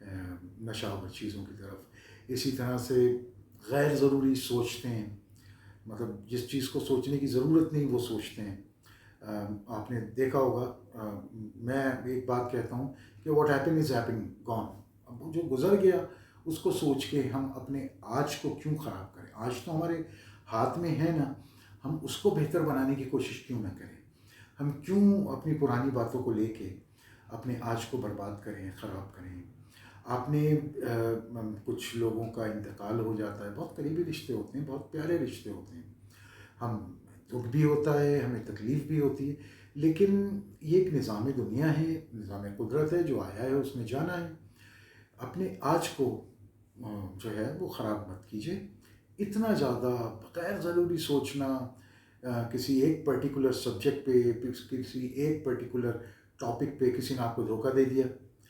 نشہ آور چیزوں کی طرف. اسی طرح سے غیر ضروری سوچتے ہیں، مطلب جس چیز کو سوچنے کی ضرورت نہیں وہ سوچتے ہیں. آپ نے دیکھا ہوگا، میں ایک بات کہتا ہوں کہ what happen is happen gone. اب وہ جو گزر گیا اس کو سوچ کے ہم اپنے آج کو کیوں خراب کریں؟ آج تو ہمارے ہاتھ میں ہے نا، ہم اس کو بہتر بنانے کی کوشش کیوں نہ کریں؟ ہم کیوں اپنی پرانی باتوں کو لے کے اپنے آج کو برباد کریں، خراب کریں؟ آپ نے کچھ لوگوں کا انتقال ہو جاتا ہے، بہت قریبی رشتے ہوتے ہیں، بہت پیارے رشتے ہوتے ہیں، ہم دکھ بھی ہوتا ہے، ہمیں تکلیف بھی ہوتی ہے، لیکن یہ ایک نظام دنیا ہے، نظام قدرت ہے، جو آیا ہے اس نے جانا ہے. اپنے آج کو جو ہے وہ خراب مت کیجیے. اتنا زیادہ غیر ضروری سوچنا کسی ایک پرٹیکولر سبجیکٹ پہ، کسی ایک پرٹیکولر ٹاپک پہ کسی نے آپ کو دھوکہ دے دیا،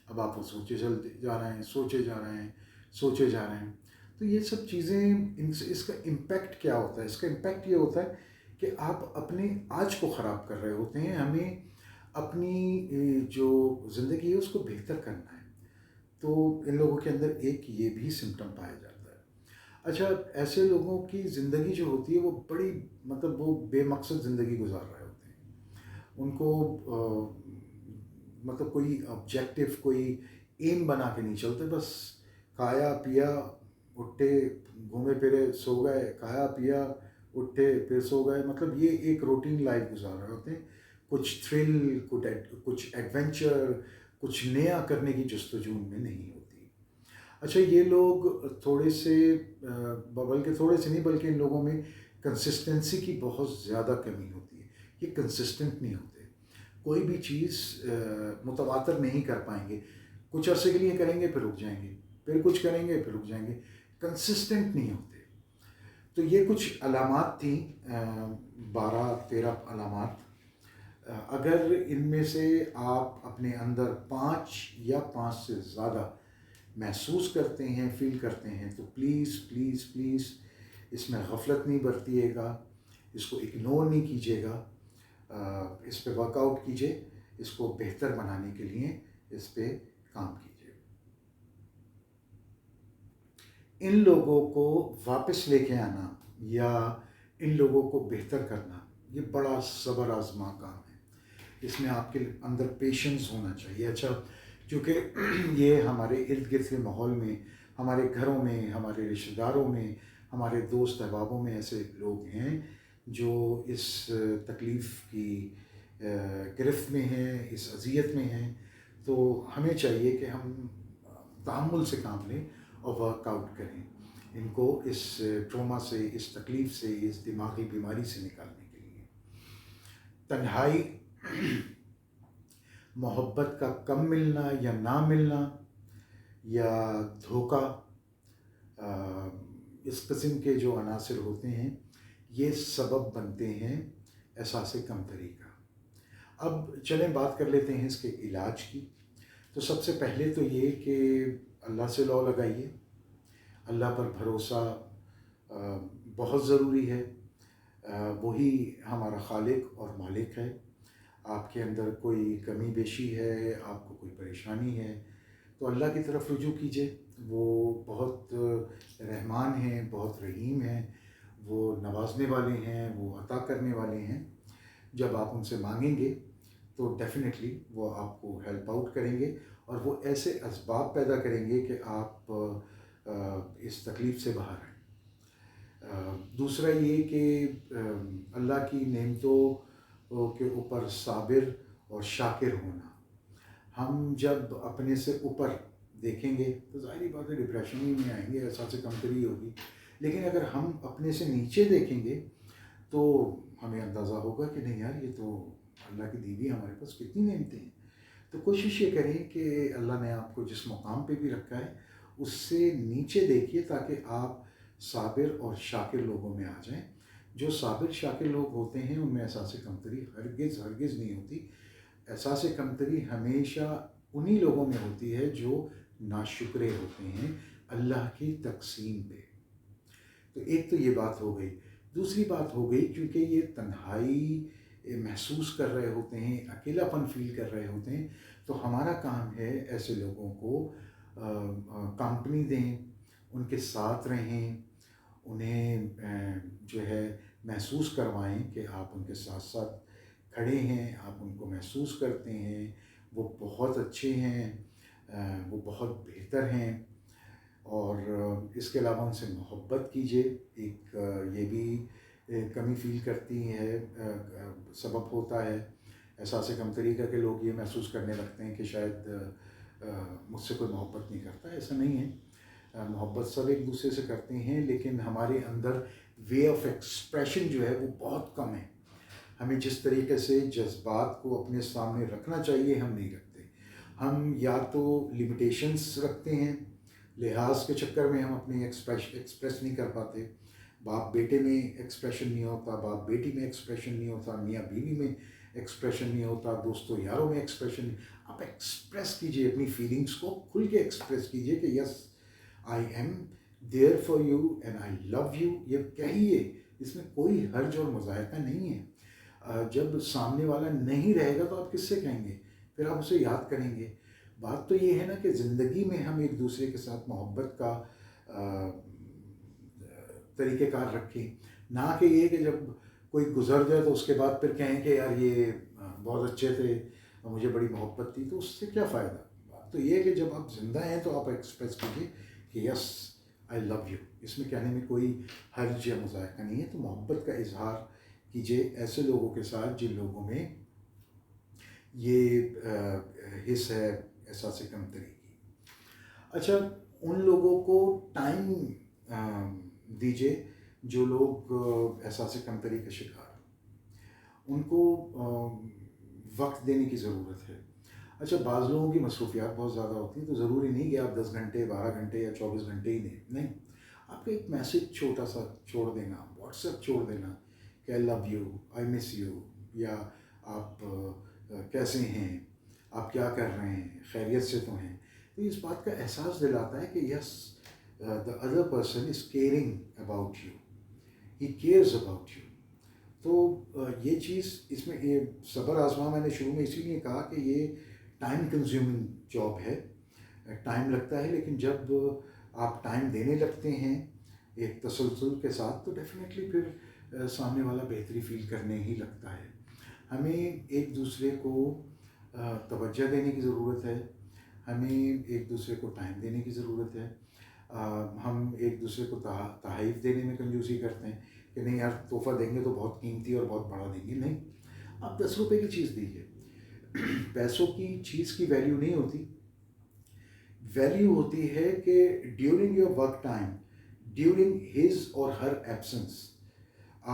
اب آپ وہ سوچے چلتے جا رہے ہیں، سوچے جا رہے ہیں، سوچے جا رہے ہیں. تو یہ سب چیزیں، اس کا امپیکٹ کیا ہوتا ہے؟ اس کا امپیکٹ یہ ہوتا ہے کہ آپ اپنے آج کو خراب کر رہے ہوتے ہیں. ہمیں اپنی جو زندگی ہے اس کو بہتر کرنا ہے. تو ان لوگوں کے اندر ایک یہ بھی سمٹم پایا جاتا ہے. اچھا، ایسے لوگوں کی زندگی جو ہوتی ہے وہ بڑی، مطلب وہ بے مقصد زندگی گزار رہے ہوتے ہیں. ان کو مطلب کوئی آبجیکٹو، کوئی ایم بنا کے نہیں چلتے. بس کھایا پیا اٹھے، گھومے پھرے سو گئے، کھایا پیا اٹھے پھر سو گئے. مطلب یہ ایک روٹین لائف گزار رہے ہوتے ہیں. کچھ تھرل، کچھ ایڈونچر، کچھ نیا کرنے کی جستجو میں نہیں ہوتی. اچھا، یہ لوگ تھوڑے سے، بلکہ تھوڑے سے نہیں بلکہ ان لوگوں میں کنسسٹنسی کی بہت زیادہ کمی ہوتی ہے. یہ کنسسٹنٹ نہیں ہوتے. کوئی بھی چیز متواتر نہیں کر پائیں گے. کچھ عرصے کے لیے کریں گے پھر رک جائیں گے، پھر کچھ کریں گے پھر رک جائیں گے. کنسسٹنٹ نہیں ہوتے. تو یہ کچھ علامات تھیں، 12-13 علامات. اگر ان میں سے آپ اپنے اندر 5 یا 5 سے زیادہ محسوس کرتے ہیں، فیل کرتے ہیں، تو پلیز پلیز پلیز اس میں غفلت نہیں برتیے گا، اس کو اگنور نہیں کیجیے گا. اس پہ ورک آؤٹ کیجیے، اس کو بہتر بنانے کے لیے اس پہ کام کیجیے. ان لوگوں کو واپس لے کے آنا یا ان لوگوں کو بہتر کرنا یہ بڑا صبر آزما کام ہے. اس میں آپ کے اندر پیشنس ہونا چاہیے. اچھا، چونکہ یہ ہمارے ارد گرد کے ماحول میں، ہمارے گھروں میں، ہمارے رشتہ داروں میں، ہمارے دوست احبابوں میں ایسے لوگ ہیں جو اس تکلیف کی گرفت میں ہیں، اس اذیت میں ہیں. تو ہمیں چاہیے کہ ہم تحمل سے کام لیں اور ورک آؤٹ کریں ان کو اس ٹروما سے، اس تکلیف سے، اس دماغی بیماری سے نکالنے کے لیے. تنہائی، محبت کا کم ملنا یا نہ ملنا، یا دھوکہ، اس قسم کے جو عناصر ہوتے ہیں یہ سبب بنتے ہیں احساس کمتری کا. اب چلیں بات کر لیتے ہیں اس کے علاج کی. تو سب سے پہلے تو یہ کہ اللہ سے لو لگائیے. اللہ پر بھروسہ بہت ضروری ہے. وہی ہمارا خالق اور مالک ہے. آپ کے اندر کوئی کمی بیشی ہے، آپ کو کوئی پریشانی ہے، تو اللہ کی طرف رجوع کیجیے. وہ بہت رحمان ہیں، بہت رحیم ہیں، وہ نوازنے والے ہیں، وہ عطا کرنے والے ہیں. جب آپ ان سے مانگیں گے تو ڈیفینیٹلی وہ آپ کو ہیلپ آؤٹ کریں گے اور وہ ایسے اسباب پیدا کریں گے کہ آپ اس تکلیف سے باہر آئیں. دوسرا یہ کہ اللہ کی نعمتوں کے اوپر صابر اور شاکر ہونا. ہم جب اپنے سے اوپر دیکھیں گے تو ظاہری بات ہے ڈپریشن ہی میں آئیں گے، احساس کمتری ہوگی. لیکن اگر ہم اپنے سے نیچے دیکھیں گے تو ہمیں اندازہ ہوگا کہ نہیں یار، یہ تو اللہ کی دی ہوئی ہمارے پاس کتنی نعمتیں ہیں. تو کوشش یہ کریں کہ اللہ نے آپ کو جس مقام پہ بھی رکھا ہے اس سے نیچے دیکھیے تاکہ آپ صابر اور شاکر لوگوں میں آ جائیں. جو صابر شاکر لوگ ہوتے ہیں ان میں احساس کمتری ہرگز ہرگز نہیں ہوتی. احساس کمتری ہمیشہ انہی لوگوں میں ہوتی ہے جو ناشکرے ہوتے ہیں اللہ کی تقسیم پہ. تو ایک تو یہ بات ہو گئی. دوسری بات ہو گئی، کیونکہ یہ تنہائی محسوس کر رہے ہوتے ہیں، اکیلا پن فیل کر رہے ہوتے ہیں، تو ہمارا کام ہے ایسے لوگوں کو کمپنی دیں، ان کے ساتھ رہیں، انہیں جو ہے محسوس کروائیں کہ آپ ان کے ساتھ ساتھ کھڑے ہیں، آپ ان کو محسوس کرتے ہیں، وہ بہت اچھے ہیں، وہ بہت بہتر ہیں. اور اس کے علاوہ ان سے محبت کیجیے. ایک یہ بھی کمی فیل کرتی ہے، سبب ہوتا ہے احساس کمتری کا کہ لوگ یہ محسوس کرنے لگتے ہیں کہ شاید مجھ سے کوئی محبت نہیں کرتا. ایسا نہیں ہے، محبت سب ایک دوسرے سے کرتے ہیں، لیکن ہمارے اندر وے آف ایکسپریشن جو ہے وہ بہت کم ہے. ہمیں جس طریقے سے جذبات کو اپنے سامنے رکھنا چاہیے ہم نہیں رکھتے. ہم یا تو لمیٹیشنس رکھتے ہیں، لحاظ کے چکر میں ہم اپنے ایکسپریس نہیں کر پاتے. باپ بیٹے میں ایکسپریشن نہیں ہوتا، باپ بیٹی میں ایکسپریشن نہیں ہوتا، میاں بیوی میں ایکسپریشن نہیں ہوتا، دوستوں یاروں میں ایکسپریشن نہیں. آپ ایکسپریس کیجئے اپنی فیلنگس کو، کھل کے ایکسپریس کیجئے کہ yes I am there for you and I love you. یہ کہیے، اس میں کوئی حرج اور مذائقہ نہیں ہے. جب سامنے والا نہیں رہے گا تو آپ کس سے کہیں گے؟ پھر آپ اسے یاد کریں گے. بات تو یہ ہے نا کہ زندگی میں ہم ایک دوسرے کے ساتھ محبت کا طریقہ کار رکھیں، نہ کہ یہ کہ جب کوئی گزر جائے تو اس کے بعد پھر کہیں کہ یار یہ بہت اچھے تھے، مجھے بڑی محبت تھی. تو اس سے کیا فائدہ؟ بات تو یہ ہے کہ جب آپ زندہ ہیں تو آپ ایکسپریس کیجیے کہ یس آئی لو یو. اس میں کہنے میں کوئی حرج یا مذائقہ نہیں ہے. تو محبت کا اظہار کیجیے ایسے لوگوں کے ساتھ جن لوگوں میں یہ حص ہے احساس کمتری کی. اچھا، ان لوگوں کو ٹائم دیجیے جو لوگ احساس کمتری کا شکار ہیں. ان کو وقت دینے کی ضرورت ہے. اچھا، بعض لوگوں کی مصروفیات بہت زیادہ ہوتی ہیں، تو ضروری نہیں کہ آپ 10 گھنٹے 12 گھنٹے یا 24 گھنٹے ہی دیں. نہیں، آپ کو ایک میسج چھوٹا سا چھوڑ دینا، واٹس ایپ چھوڑ دینا کہ آئی love you, I miss you, یا آپ کیسے ہیں، آپ کیا کر رہے ہیں، خیریت سے تو ہیں. تو اس بات کا احساس دلاتا ہے کہ یس the other person is caring about you, he cares about you. تو یہ چیز اس میں یہ صبر آزما میں نے شروع میں اسی لیے کہا کہ یہ ٹائم کنزیومنگ جاب ہے، ٹائم لگتا ہے. لیکن جب آپ ٹائم دینے لگتے ہیں ایک تسلسل کے ساتھ تو ڈیفینیٹلی پھر سامنے والا بہتری فیل کرنے ہی لگتا ہے. ہمیں ایک دوسرے کو توجہ دینے کی ضرورت ہے، ہمیں ایک دوسرے کو ٹائم دینے کی ضرورت ہے. ہم ایک دوسرے کو تحائف دینے میں کنجوسی کرتے ہیں کہ نہیں یار تحفہ دیں گے تو بہت قیمتی اور بہت بڑا دیں گے. نہیں، آپ 10 روپے کی چیز دیجیے. پیسوں کی چیز کی ویلیو نہیں ہوتی. ویلیو ہوتی ہے کہ during your work time, during his or Hare absence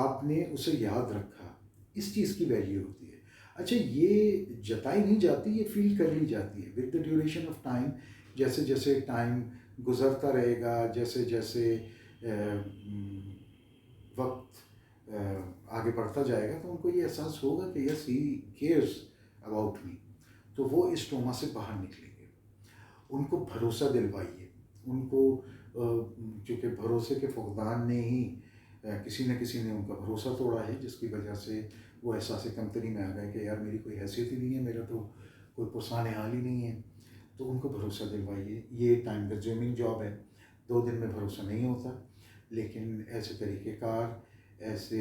آپ نے اسے یاد رکھا، اس چیز کی ویلیو ہوتی ہے. اچھا، یہ جتائی نہیں جاتی، یہ فیل کر لی جاتی ہے with the duration of time. جیسے جیسے ٹائم گزرتا رہے گا، جیسے جیسے وقت آگے بڑھتا جائے گا، تو ان کو یہ احساس ہوگا کہ یس ہی کیئرز اباؤٹ می. تو وہ اس ٹروما سے باہر نکلیں گے. ان کو بھروسہ دلوائیے. ان کو چونکہ بھروسے کے فقدان نے ہی کسی نہ کسی نے ان کا بھروسہ توڑا ہے، جس کی وجہ سے وہ احساس کمتری میں آ گئے کہ یار میری کوئی حیثیت ہی نہیں ہے، میرا تو کوئی پرسان حال ہی نہیں ہے. تو ان کو بھروسہ دلوائیے. یہ ٹائم کنزیومنگ جاب ہے، 2 دن میں بھروسہ نہیں ہوتا، لیکن ایسے طریقہ کار، ایسے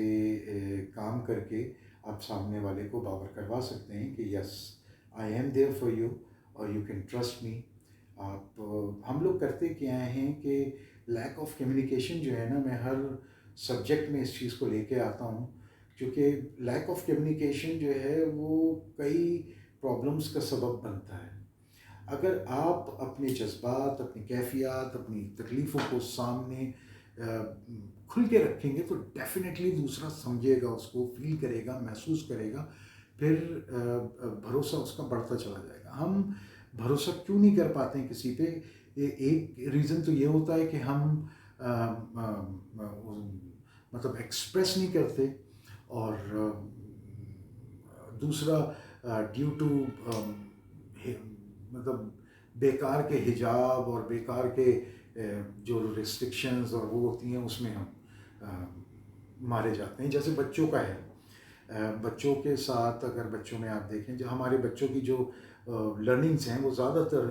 کام کر کے آپ سامنے والے کو باور کروا سکتے ہیں کہ yes I am there for you اور یو کین ٹرسٹ می. آپ ہم لوگ کرتے کیا ہیں کہ لیک آف کمیونیکیشن جو ہے نا، میں ہر سبجیکٹ میں اس چیز کو لے کے آتا ہوں، کیونکہ لیک آف کمیونیکیشن جو ہے وہ کئی پرابلمس کا سبب بنتا ہے. اگر آپ اپنے جذبات، اپنی کیفیات، اپنی تکلیفوں کو سامنے کھل کے رکھیں گے تو ڈیفینیٹلی دوسرا سمجھے گا، اس کو فیل کرے گا، محسوس کرے گا، پھر بھروسہ اس کا بڑھتا چلا جائے گا. ہم بھروسہ کیوں نہیں کر پاتے ہیں کسی پہ؟ ایک ریزن تو یہ ہوتا ہے کہ ہم مطلب ایکسپریس نہیں کرتے، اور دوسرا ڈیو ٹو مطلب بیکار کے حجاب اور بیکار کے جو ریسٹرکشنز اور وہ ہوتی ہیں اس میں ہم مارے جاتے ہیں. جیسے بچوں کا ہے، بچوں کے ساتھ اگر بچوں میں آپ دیکھیں جو ہمارے بچوں کی جو لرننگس ہیں وہ زیادہ تر